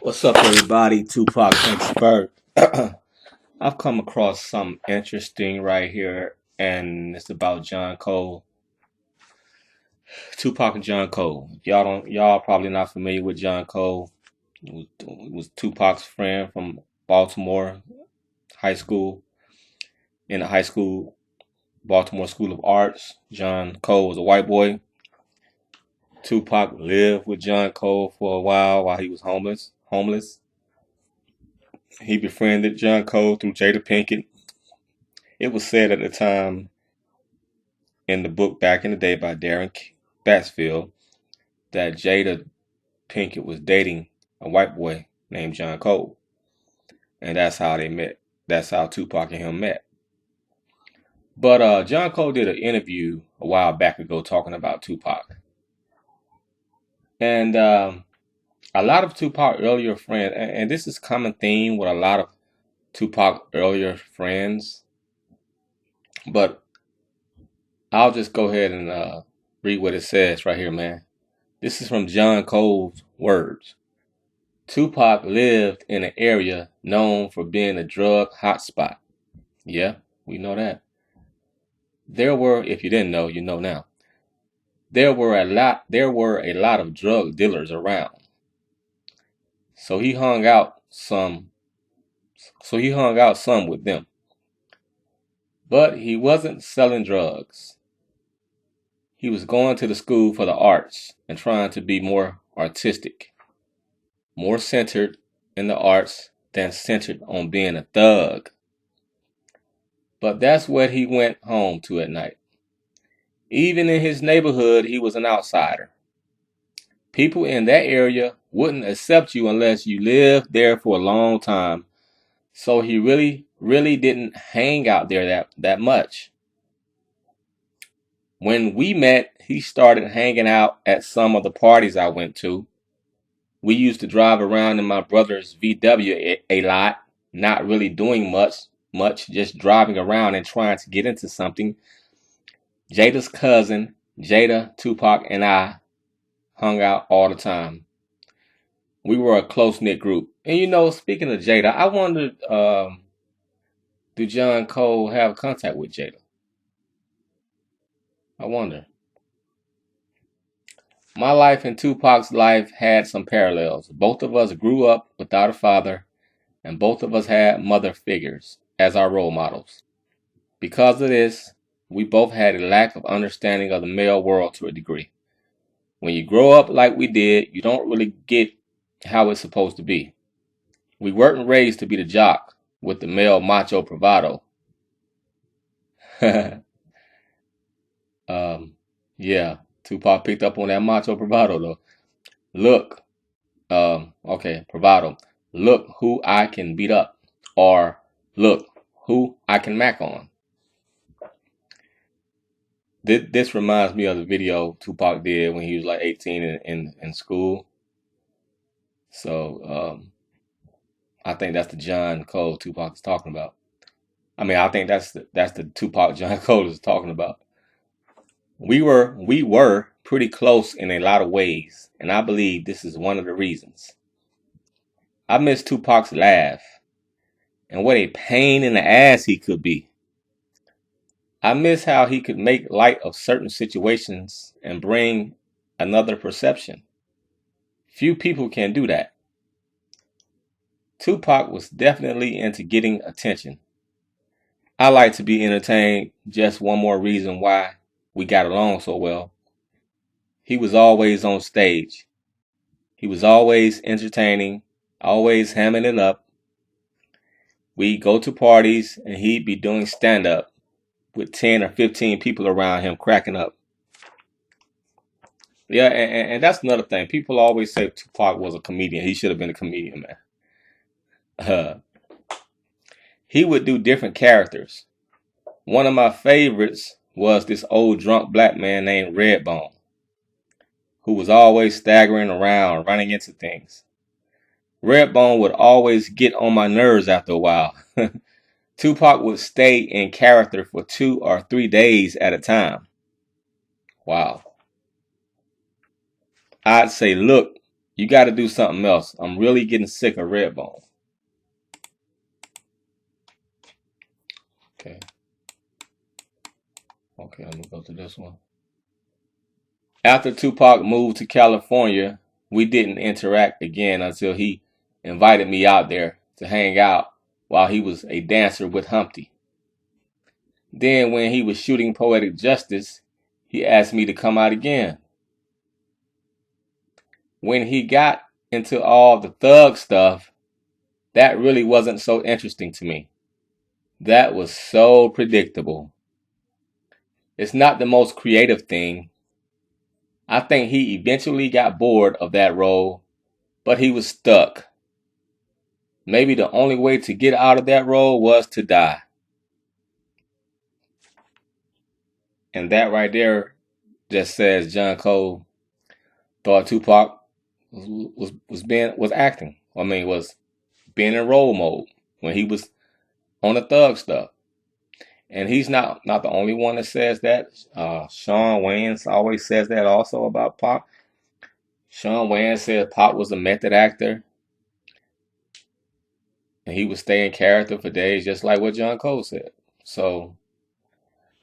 What's up, everybody? Tupac expert. I've come across something interesting right here, and it's about John Cole. Tupac and John Cole. Y'all probably not familiar with John Cole. He was Tupac's friend from Baltimore High School. In the high school, Baltimore School of Arts, John Cole was a white boy. Tupac lived with John Cole for a while he was homeless. He befriended John Cole through Jada Pinkett. It was said at the time in the book back in the day by Darren Batsfield that Jada Pinkett was dating a white boy named John Cole. And that's how they met. That's how Tupac and him met. But John Cole did an interview a while back ago talking about Tupac. And a lot of Tupac earlier friends, and this is a common theme with a lot of Tupac earlier friends, but I'll just go ahead and read what it says right here, man. This is from John Cole's words. Tupac lived in an area known for being a drug hotspot. Yeah, we know that. There were, if you didn't know, you know now. There were a lot of drug dealers around. So he hung out some with them. But he wasn't selling drugs. He was going to the school for the arts and trying to be more artistic, more centered in the arts than centered on being a thug. But that's what he went home to at night. Even in his neighborhood, he was an outsider. People in that area wouldn't accept you unless you lived there for a long time. So he really didn't hang out there that much. When we met, he started hanging out at some of the parties I went to. We used to drive around in my brother's VW a lot, not really doing much, just driving around and trying to get into something. Jada's cousin, Jada, Tupac, and I hung out all the time. We were a close-knit group. And speaking of Jada, I wondered, do John Cole have contact with Jada? I wonder. My life and Tupac's life had some parallels. Both of us grew up without a father, and both of us had mother figures as our role models. Because of this, we both had a lack of understanding of the male world to a degree. When you grow up like we did, you don't really get how it's supposed to be. We weren't raised to be the jock with the male macho bravado. Yeah, Tupac picked up on that macho bravado though. Look, okay, bravado. Look who I can beat up, or look who I can mac on. This reminds me of the video Tupac did when he was like 18 in school. So I think that's the John Cole Tupac is talking about. I mean, I think that's the Tupac John Cole is talking about. We were pretty close in a lot of ways, and I believe this is one of the reasons. I miss Tupac's laugh, and what a pain in the ass he could be. I miss how he could make light of certain situations and bring another perception. Few people can do that. Tupac was definitely into getting attention. I like to be entertained, just one more reason why we got along so well. He was always on stage. He was always entertaining, always hamming it up. We'd go to parties and he'd be doing stand-up with 10 or 15 people around him cracking up. Yeah, and that's another thing. People always say Tupac was a comedian. He should have been a comedian, man. He would do different characters. One of my favorites was this old drunk black man named Redbone, who was always staggering around, running into things. Redbone would always get on my nerves after a while. Tupac would stay in character for 2 or 3 days at a time. Wow. I'd say, look, You got to do something else. I'm really getting sick of Redbone. Okay. Okay, let me go to this one. After Tupac moved to California, we didn't interact again until he invited me out there to hang out while he was a dancer with Humpty. Then, when he was shooting Poetic Justice, he asked me to come out again. When he got into all the thug stuff, that really wasn't so interesting to me. That was so predictable. It's not the most creative thing. I think he eventually got bored of that role, but he was stuck. Maybe the only way to get out of that role was to die. And that right there just says John Cole thought Tupac was acting. I mean, was being in role mode when he was on the thug stuff. And he's not the only one that says that. Sean Wayans always says that also about Pac. Sean Wayans said Pac was a method actor, and he would stay in character for days, just like what John Cole said. So,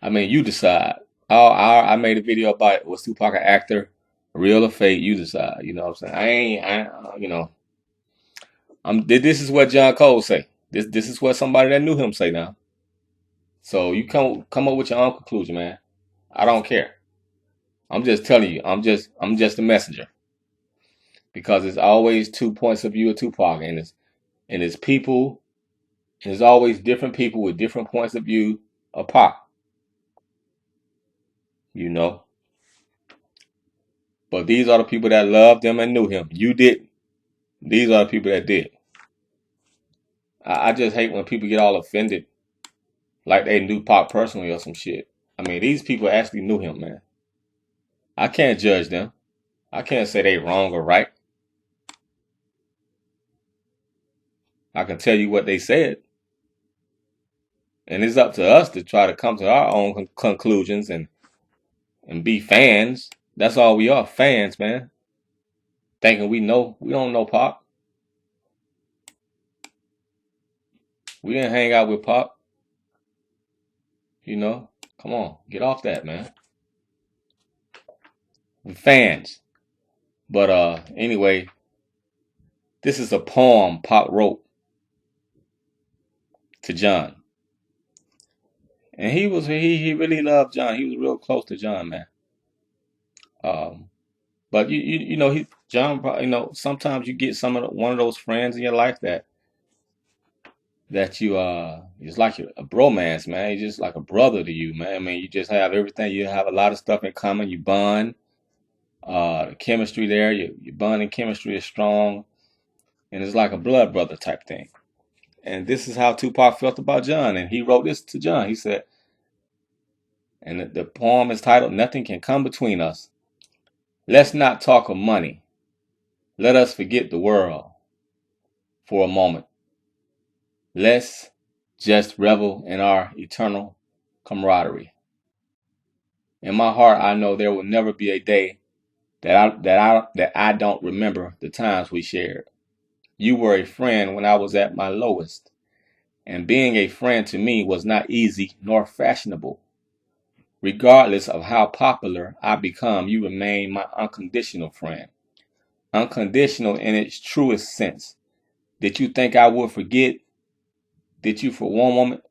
I mean, you decide. I made a video about it. Was Tupac an actor, real or fake? You decide. You know what I'm saying? You know, this is what John Cole say. This is what somebody that knew him say now. So you come up with your own conclusion, man. I don't care. I'm just telling you. I'm just a messenger, because it's always two points of view of Tupac, and it's people, and there's always different people with different points of view of Pac. You know, but these are the people that loved him and knew him. You didn't. These are the people that did. I just hate when people get all offended, like they knew Pac personally or some shit. I mean, these people actually knew him, man. I can't judge them. I can't say they wrong or right. I can tell you what they said. And it's up to us to try to come to our own conclusions and be fans. That's all we are, fans, man. Thinking we know. We don't know Pac. We didn't hang out with Pac. You know? Come on. Get off that, man. We're fans. But anyway, this is a poem Pac wrote to John. And he really loved John. He was real close to John, man. But you know, John, you know, sometimes you get one of those friends in your life that you it's like a bromance, man. He's just like a brother to you, man. I mean, you just have everything. You have a lot of stuff in common. You bond. The chemistry there, your bonding chemistry is strong, and it's like a blood brother type thing. And this is how Tupac felt about John, and he wrote this to John. He said, and the poem is titled "Nothing Can Come Between Us." Let's not talk of money. Let us forget the world for a moment. Let's just revel in our eternal camaraderie. In my heart, I know there will never be a day that I don't remember the times we shared. You were a friend when I was at my lowest, and being a friend to me was not easy nor fashionable. Regardless of how popular I become, you remain my unconditional friend. Unconditional in its truest sense. Did you think I would forget? Did you for one moment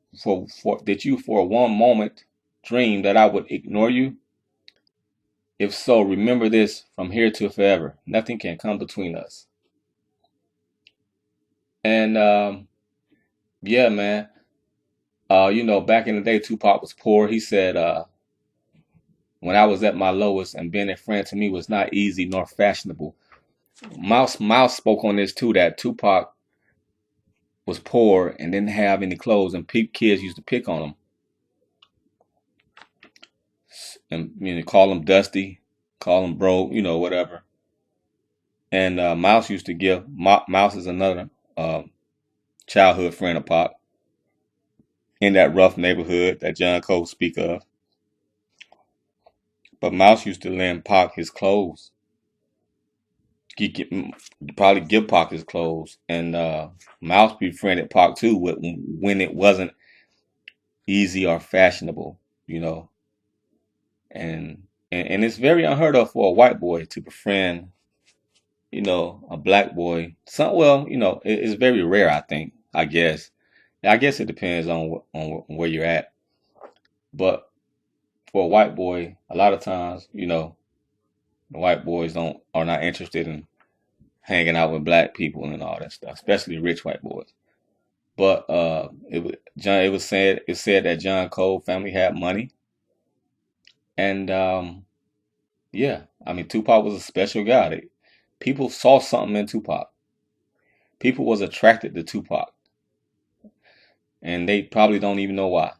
did you for one moment dream that I would ignore you? If so, remember this from here to forever. Nothing can come between us. And yeah, man. You know, back in the day, Tupac was poor. He said, when I was at my lowest, and being a friend to me was not easy nor fashionable. Mouse spoke on this too, that Tupac was poor and didn't have any clothes, and kids used to pick on him and, you know, call him Dusty, call him broke, you know, whatever. And Mouse used to give Mouse is another childhood friend of Pac in that rough neighborhood that John Cole speak of. But Mouse used to lend Pac his clothes. probably give Pac his clothes, and Mouse befriended Pac too when it wasn't easy or fashionable, you know, and it's very unheard of for a white boy to befriend, a black boy. Well, it's very rare, I think. I guess it depends on where you're at, but for a white boy, a lot of times, the white boys don't are not interested in hanging out with black people and all that stuff, especially rich white boys. But it said that John Cole family had money, and yeah, I mean Tupac was a special guy. People saw something in Tupac. People was attracted to Tupac, and they probably don't even know why.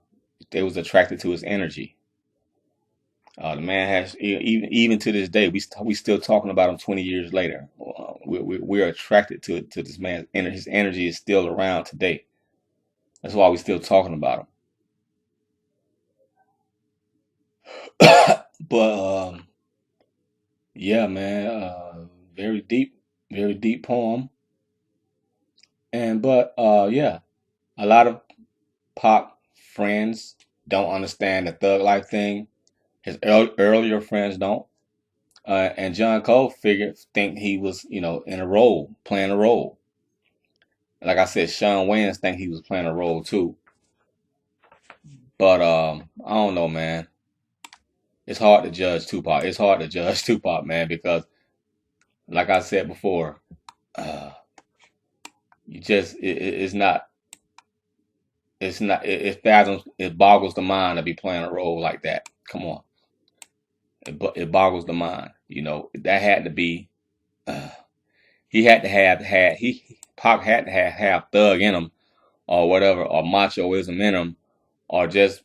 They was attracted to his energy. The man has even to this day, we still talking about him 20 years later. We're attracted to this man, and his energy is still around today. That's why we're still talking about him. But yeah, man, very deep, very deep poem. And but yeah, a lot of Pac friends don't understand the thug life thing. His earlier friends don't. And John Cole think he was, in a role, playing a role. Like I said, Sean Wayans think he was playing a role too. But I don't know, man. It's hard to judge Tupac. It's hard to judge Tupac, man, because like I said before, uh, it's not, it boggles the mind to be playing a role like that. Come on, it boggles the mind. That had to be. Uh, he had to have he Pac had to have thug in him or whatever, or machoism in him, or just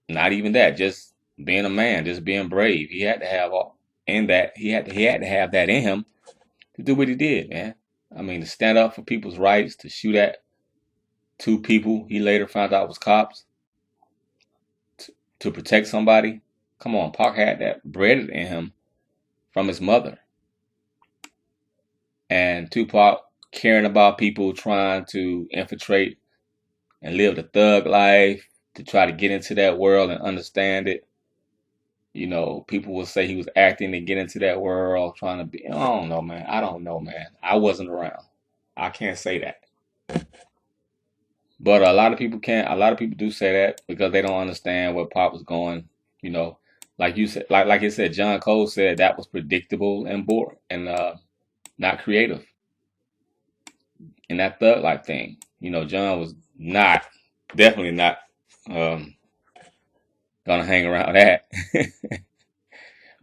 not even that, just being a man, just being brave. He had to have all in that. He had to have that in him to do what he did, man. I mean, to stand up for people's rights, to shoot at two people he later found out was cops, to protect somebody. Come on, Pac had that bred in him from his mother. And Tupac caring about people trying to infiltrate and live the thug life, to try to get into that world and understand it. People will say he was acting to get into that world, trying to be. I don't know, man. I don't know, man. I wasn't around. I can't say that. But a lot of people can't. A lot of people do say that because they don't understand where Pop was going. You know, like you said, like you said, John Cole said that was predictable and boring and not creative. And that thug like thing, John was not, definitely not um, gonna hang around that.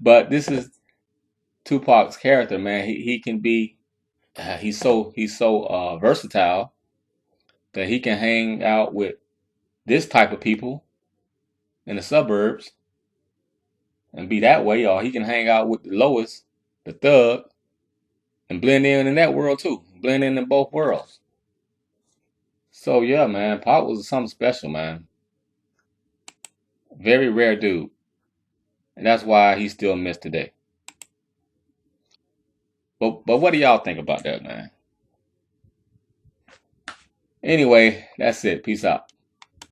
But this is Tupac's character, man. He can be. He's so versatile that he can hang out with this type of people in the suburbs and be that way, or he can hang out with the lowest, the thug, and blend in that world too. Blend in both worlds. So yeah, man, Pop was something special, man. Very rare dude, and that's why he's still missed today. But what do y'all think about that, man? Anyway, that's it. Peace out.